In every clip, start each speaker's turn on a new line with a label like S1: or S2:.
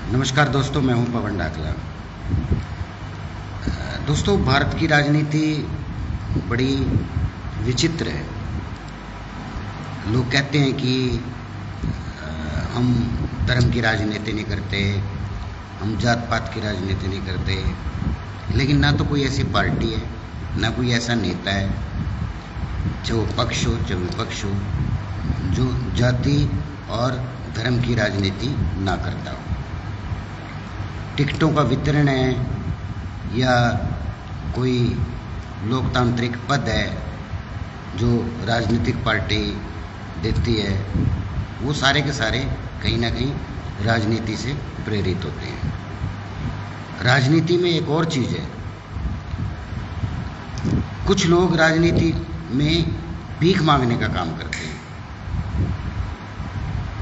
S1: नमस्कार दोस्तों, मैं हूं पवन डाकला। दोस्तों, भारत की राजनीति बड़ी विचित्र है। लोग कहते हैं कि हम धर्म की राजनीति नहीं करते, हम जात पात की राजनीति नहीं करते, लेकिन ना तो कोई ऐसी पार्टी है, ना कोई ऐसा नेता है, चाहे वो पक्ष हो चाहे विपक्ष हो, जो जाति और धर्म की राजनीति ना करता हो। टिकटों का वितरण है या कोई लोकतांत्रिक पद है जो राजनीतिक पार्टी देती है, वो सारे के सारे कहीं ना कहीं राजनीति से प्रेरित होते हैं। राजनीति में एक और चीज़ है, कुछ लोग राजनीति में भीख मांगने का काम करते हैं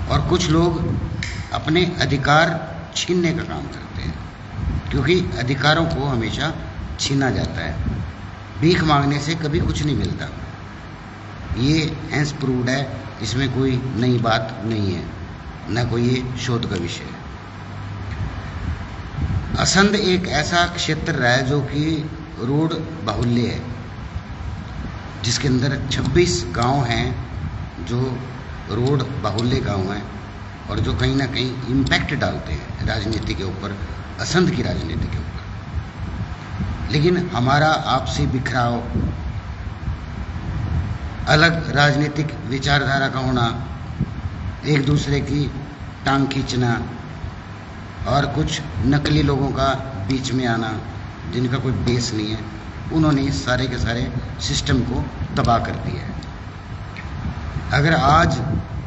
S1: और कुछ लोग अपने अधिकार छीनने का काम करते हैं, क्योंकि अधिकारों को हमेशा छीना जाता है। भीख मांगने से कभी कुछ नहीं मिलता, ये हैंस प्रूव्ड है, इसमें कोई नई बात नहीं है, न कोई ये शोध का विषय है। असंध एक ऐसा क्षेत्र रहा है जो कि रोड बाहुल्य है, जिसके अंदर 26 गांव हैं जो रोड बाहुल्य गांव हैं और जो कहीं ना कहीं इम्पैक्ट डालते हैं राजनीति के ऊपर, असंध की राजनीति के ऊपर। लेकिन हमारा आपसी बिखराव, अलग राजनीतिक विचारधारा का होना, एक दूसरे की टांग खींचना और कुछ नकली लोगों का बीच में आना जिनका कोई बेस नहीं है, उन्होंने इस सारे के सारे सिस्टम को तबाह कर दिया है। अगर आज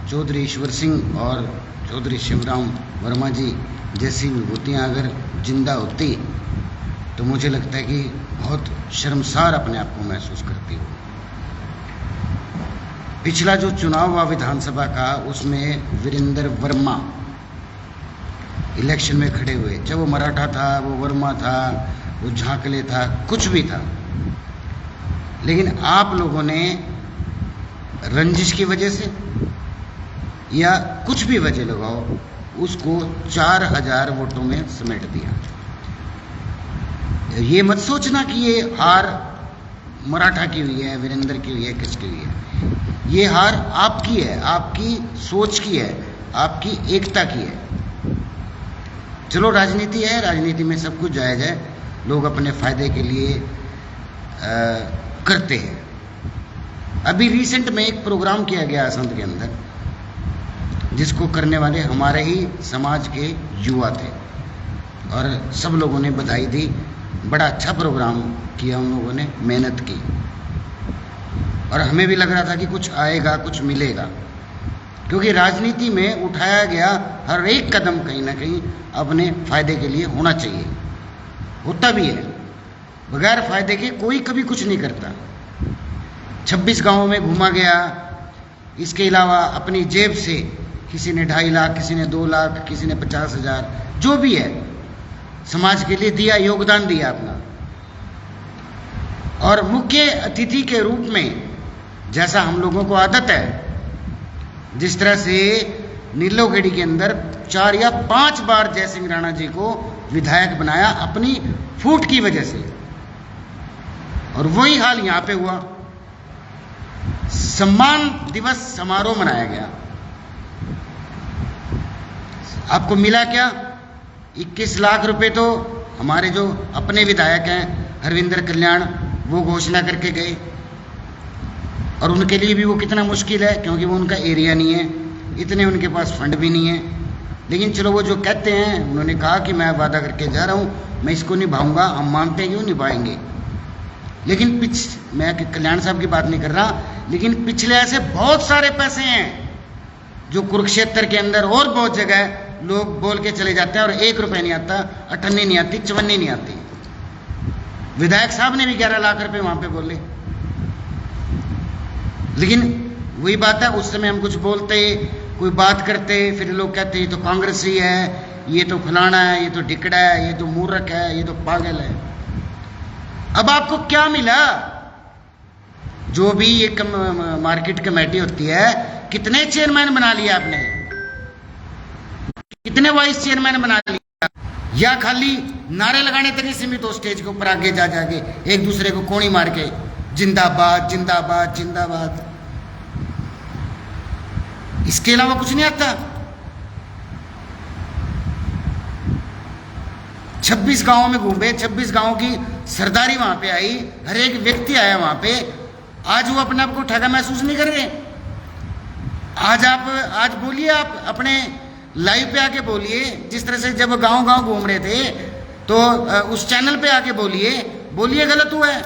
S1: चौधरी ईश्वर सिंह और चौधरी शिवराम वर्मा जी जैसी विभूतियाँ अगर जिंदा होती तो मुझे लगता है कि बहुत शर्मसार अपने आप को महसूस करती हो। पिछला जो चुनाव हुआ विधानसभा का, उसमें वीरेंद्र वर्मा इलेक्शन में खड़े हुए, चाहे वो मराठा था, वो वर्मा था, वो झांकले था, कुछ भी था, लेकिन आप लोगों ने रंजिश की वजह से या कुछ भी वजह लगाओ, उसको 4000 वोटों में समेट दिया। ये मत सोचना कि ये हार मराठा की हुई है, वीरेंद्र की हुई है, किसकी हुई है। ये हार आपकी है, आपकी सोच की है, आपकी एकता की है। चलो, राजनीति है, राजनीति में सब कुछ जायज है, लोग अपने फायदे के लिए करते हैं। अभी रिसेंट में एक प्रोग्राम किया गया असंध के अंदर, जिसको करने वाले हमारे ही समाज के युवा थे और सब लोगों ने बधाई दी। बड़ा अच्छा प्रोग्राम किया उन लोगों ने, मेहनत की, और हमें भी लग रहा था कि कुछ आएगा, कुछ मिलेगा, क्योंकि राजनीति में उठाया गया हर एक कदम कहीं ना कहीं अपने फायदे के लिए होना चाहिए, होता भी है। बगैर फायदे के कोई कभी कुछ नहीं करता। 26 गांवों में घूमा गया, इसके अलावा अपनी जेब से किसी ने 2.5 लाख, किसी ने 2 लाख, किसी ने 50,000, जो भी है समाज के लिए दिया, योगदान दिया अपना। और मुख्य अतिथि के रूप में, जैसा हम लोगों को आदत है, जिस तरह से नीलोखेड़ी के अंदर 4 या 5 बार जयसिंह राणा जी को विधायक बनाया अपनी फूट की वजह से, और वही हाल यहां पे हुआ। सम्मान दिवस समारोह मनाया गया, आपको मिला क्या? 21 लाख रुपए तो हमारे जो अपने विधायक हैं हरविंदर कल्याण, वो घोषणा करके गए, और उनके लिए भी वो कितना मुश्किल है, क्योंकि वो उनका एरिया नहीं है, इतने उनके पास फंड भी नहीं है। लेकिन चलो, वो जो कहते हैं, उन्होंने कहा कि मैं वादा करके जा रहा हूँ, मैं इसको निभाऊंगा, हम मानते हैं कि वो निभाएंगे। लेकिन मैं कल्याण साहब की बात नहीं कर रहा, लेकिन पिछले ऐसे बहुत सारे पैसे हैं जो कुरुक्षेत्र के अंदर और बहुत जगह लोग बोल के चले जाते हैं और 1 रुपये नहीं आता, 58 नहीं आती, 54 नहीं आती। विधायक साहब ने भी 11 लाख रुपए वहां पे बोले। लेकिन वही बात है, उस समय हम कुछ बोलते, कोई बात करते, फिर लोग कहते ये तो कांग्रेसी है, ये तो फलाना है, ये तो ढिकड़ा है, ये तो मूर्ख है, ये तो पागल है। अब आपको क्या मिला? जो भी ये मार्केट कमेटी होती है, कितने चेयरमैन बना लिया आपने, कितने वाइस चेयरमैन बना लिए? या खाली नारे लगाने तक ही सीमित हो, स्टेज के ऊपर आगे जा जाके एक दूसरे को कोणी मार के जिंदाबाद जिंदाबाद जिंदाबाद, इसके अलावा कुछ नहीं आता। 26 गांवों में घूमे, 26 गांवों की सरदारी वहां पे आई, हर एक व्यक्ति आया वहां पे। आज वो अपने आप को ठगा महसूस नहीं कर रहे। आज बोलिए, आप अपने लाइव पे आके बोलिए, जिस तरह से जब गांव गांव घूम रहे थे तो उस चैनल पे आके बोलिए गलत हुआ है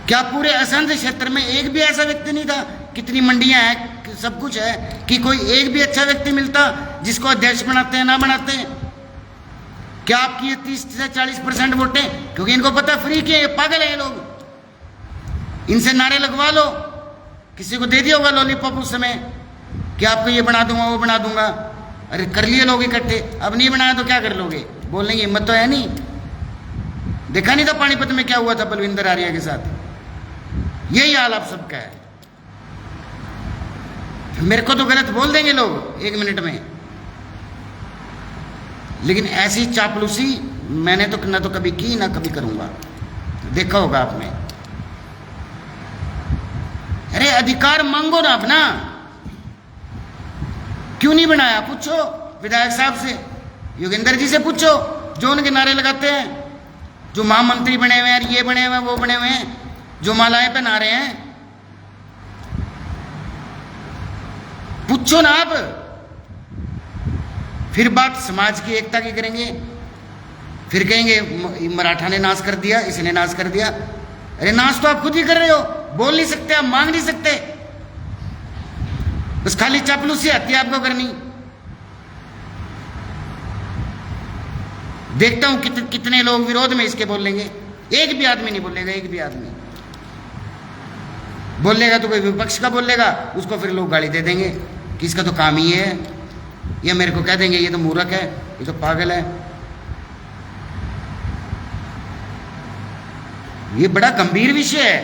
S1: क्या? पूरे असंध क्षेत्र में एक भी ऐसा व्यक्ति नहीं था, कितनी मंडियां हैं, सब कुछ है, कि कोई एक भी अच्छा व्यक्ति मिलता जिसको अध्यक्ष बनाते हैं ना बनाते हैं? क्या आपकी ये 30 से 40% वोटें? क्योंकि इनको पता फ्री के पागल है ये लोग, इनसे नारे लगवा लो। किसी को दे दिया होगा लॉलीपॉप उस समय कि आपको ये बना दूंगा वो बना दूंगा, अरे कर लिए लोग इकट्ठे। अब नहीं बनाया तो क्या कर लोगे? बोलने की हिम्मत तो है नहीं। देखा नहीं था पानीपत में क्या हुआ था बलविंदर आर्या के साथ? यही हाल आप सबका है। मेरे को तो गलत बोल देंगे लोग 1 मिनट में, लेकिन ऐसी चापलूसी मैंने तो ना तो कभी की ना कभी करूंगा, देखा होगा आपने। अरे अधिकार मांगो ना अपना, क्यों नहीं बनाया? पूछो विधायक साहब से, योगेंद्र जी से पूछो, जो उनके नारे लगाते हैं, जो महामंत्री बने हुए हैं, ये बने हुए हैं, वो बने हुए हैं, जो मालाएं पहना रहे हैं, पूछो ना आप। फिर बात समाज की एकता की करेंगे, फिर कहेंगे मराठा ने नाश कर दिया, इसने नाश कर दिया। अरे नाश तो आप खुद ही कर रहे हो, बोल नहीं सकते, आप मांग नहीं सकते, बस खाली चापलूसी आती है आपको करनी। देखता हूं कितने लोग विरोध में इसके बोल लेंगे। एक भी आदमी नहीं बोलेगा, एक भी आदमी बोलेगा तो कोई विपक्ष का बोलेगा, उसको फिर लोग गाली दे देंगे कि इसका तो काम ही है, या मेरे को कह देंगे ये तो मूर्ख है, ये तो पागल है। ये बड़ा गंभीर विषय है,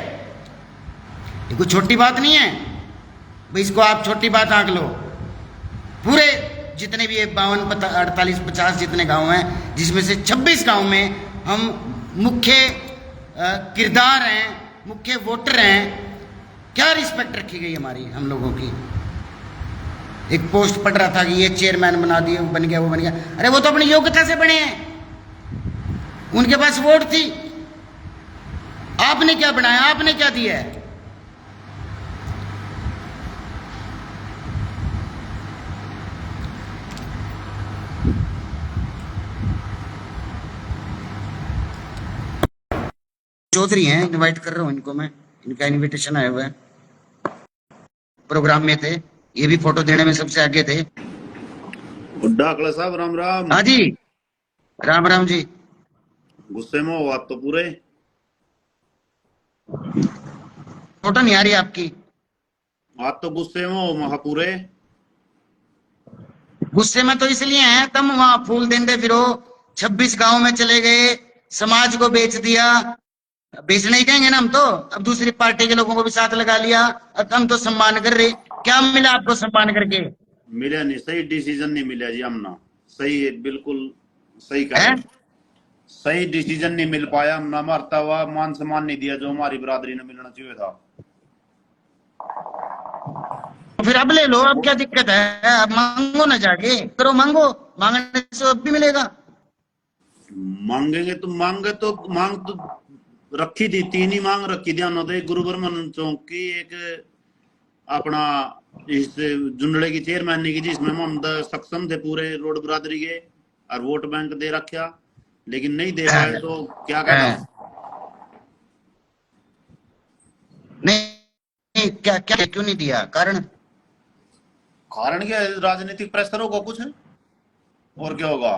S1: ये कोई छोटी बात नहीं है भाई, इसको आप छोटी बात आंक लो। पूरे जितने भी 52, 48, 50 जितने गांव हैं, जिसमें से 26 गांव में हम मुख्य किरदार हैं, मुख्य वोटर हैं, क्या रिस्पेक्ट रखी गई हमारी, हम लोगों की। एक पोस्ट पढ़ रहा था कि ये चेयरमैन बना दिए, बन गया, वो बन गया। अरे वो तो अपनी योग्यता से बने हैं, उनके पास वोट थी। आपने क्या बनाया, आपने क्या दिया है? चौधरी हैं, इनवाइट कर रहा हूं इनको मैं, इनका इनविटेशन आया हुआ है, प्रोग्राम में थे, ये भी फोटो देने में सबसे आगे थे।
S2: डाकला साहब राम राम।
S1: हाँ जी, राम राम जी।
S2: गुस्से में हो आप तो पूरे?
S1: फोटो नहीं आ रही आपकी।
S2: आप तो गुस्से में हो महापूरे।
S1: गुस्से में तो इसलिए हैं, तुम वहां फूल देंदे फिरो, 26 गांव में चले गए, समाज को बेच दिया। बेचना ही कहेंगे ना हम तो, अब दूसरी पार्टी के लोगों को भी साथ लगा लिया, अब हम तो सम्मान कर रहे। क्या मिला आपको सम्मान करके?
S2: मिला नहीं, सही डिसीजन नहीं मिला जी हमना। सही है, बिल्कुल सही कहा, सही डिसीजन नहीं मिल पाया। हमना मरता हुआ मान सम्मान नहीं दिया जो हमारी बरादरी ने मिलना चाहिए था।
S1: फिर अब ले लो, अब क्या दिक्कत है? अब मांगो ना, जाके करो, मांगो, मांगने से अब भी मिलेगा।
S2: मांगेंगे तो मांग तो रखी थी, 3 ही मांग रखी थी हमने। गुरु ब्रह्मानंद चौक की, एक अपना इस जुंडड़े की चेयरमैन की, जिसमें हम सक्षम थे पूरे रोड बरादरी के, और वोट बैंक दे रखा, लेकिन नहीं दे पाए तो क्या करना?
S1: नहीं, क्या क्या क्यों नहीं दिया? कारण
S2: क्या? राजनीतिक प्रेशर होगा कुछ, और क्या होगा?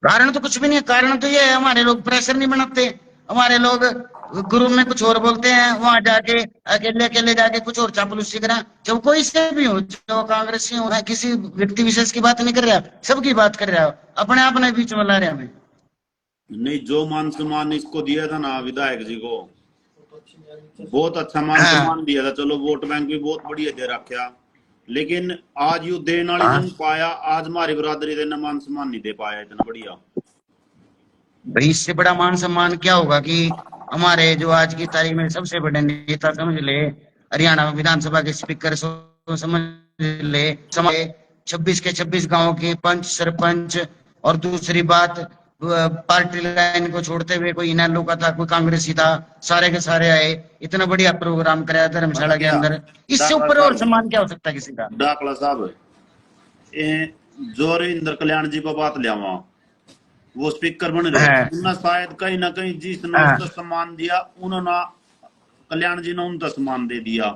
S1: कारण तो कुछ भी नहीं है। कारण तो ये है, हमारे लोग प्रेशर नहीं बनाते, हमारे लोग ग्रुप में कुछ और बोलते हैं, वहां जाके अकेले जाके कुछ और चापलूसी करा। जब कोई से भी हो, जो कांग्रेसी हो, किसी व्यक्ति विशेष की बात नहीं कर रहा, सबकी बात कर रहा हो, अपने आप ने बीच में ला रहे हमें।
S2: नहीं, जो मान सम्मान इसको दिया था ना विधायक जी को, बहुत अच्छा मान सम्मान दिया था। चलो वोट बैंक भी बहुत बढ़िया दे रखा, लेकिन आज यू देन वाली
S1: हाँ
S2: जंग पाया, आज हमारी बिरादरी ने मान सम्मान नहीं दे पाया इतना बढ़िया।
S1: भाई, इससे बड़ा मान सम्मान क्या होगा कि हमारे जो आज की तारीख में सबसे बड़े नेता समझ ले, हरियाणा विधानसभा के स्पीकर समझ ले, समझ 26 के 26 गांव के पंच सरपंच, और दूसरी बात पार्टी लाइन को छोड़ते हुए कोई इनेलो का था, कोई कांग्रेसी था, सारे के सारे आए, इतना बढ़िया प्रोग्राम कराया
S2: पता
S1: धर्मशाला के
S2: क्या
S1: अंदर। इससे
S2: डाकला
S1: ऊपर और
S2: साहब,
S1: सम्मान क्या हो सकता है किसी का?
S2: डाकला साहब, जो इंद्र कल्याण जी पर बात लिया, वो स्पीकर बन रहे,
S1: है,
S2: उन्होंने शायद कहीं ना कहीं जिसने
S1: है,
S2: उसका सम्मान दिया, उन्होंने कल्याण जी ने उनका सम्मान दे दिया।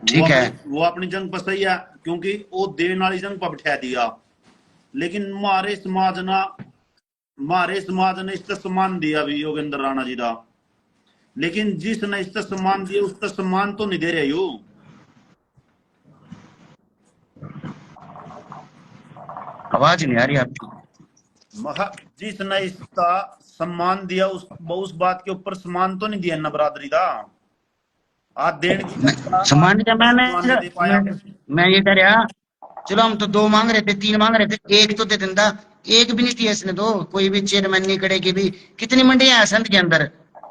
S1: ठीक है।
S2: वो अपनी जंग पर सही है, क्योंकि वो देने वाली जंग पर बिठा दिया। लेकिन हमारे समाज ने इसका सम्मान दिया भी योगेंद्र राणा जी का, लेकिन जिसने इसका सम्मान दिया उसका सम्मान तो नहीं दे रहे हो।
S1: आवाज नहीं आ रही आपकी।
S2: जिसने इसका सम्मान दिया उस बात के ऊपर सम्मान तो नहीं दिया ना बरादरी का। आज देने की
S1: सम्मान क्या,
S2: सम्मान नहीं दे पाया।
S1: मैं ये कह रहा, चलो हम तो 2 मांग रहे थे, 3 मांग रहे थे, एक तो दे देता, एक भी नहीं दिया इसने। तो कोई भी चेयरमैन नहीं करे कि भी कितनी मंडियां हैं संत के अंदर,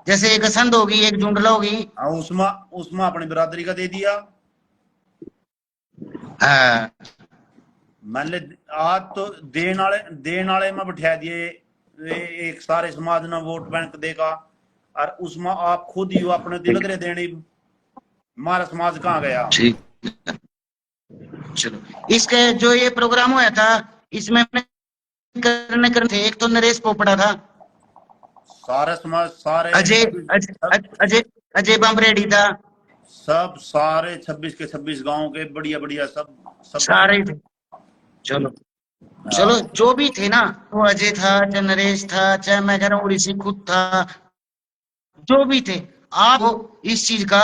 S1: जैसे एक संत होगी, एक जुंडला होगी।
S2: उसमें अपनी बिरादरी का दे दिया।
S1: हाँ,
S2: मान ले आज तो देन वाले में बिठा दिए, एक सारे समाज ने वोट बैंक देगा, और उसमें आप खुद ही अपने दिल करे देने, हमारा समाज कहाँ गया।
S1: ठीक। चलो, इसके जो ये प्रोग्राम हुआ था, इसमें करने थे, एक तो नरेश पोपड़ा था,
S2: सारे समाज, सारे
S1: अजय अजय अजय बामरेड्डी था,
S2: सब सारे 26 के 26 गांव के बढ़िया बढ़िया सब
S1: सारे थे। चलो चलो, जो भी थे ना, वो अजय था, चाहे नरेश था, चाहे मैं कह रहा हूँ ऋषि खुद था, जो भी थे, आपको इस चीज का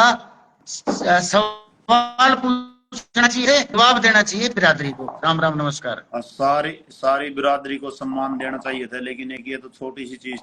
S1: सवाल पूछना चाहिए, जवाब देना चाहिए बिरादरी को। राम राम, नमस्कार।
S2: सारी बिरादरी को सम्मान देना चाहिए था, लेकिन एक ये तो छोटी सी चीज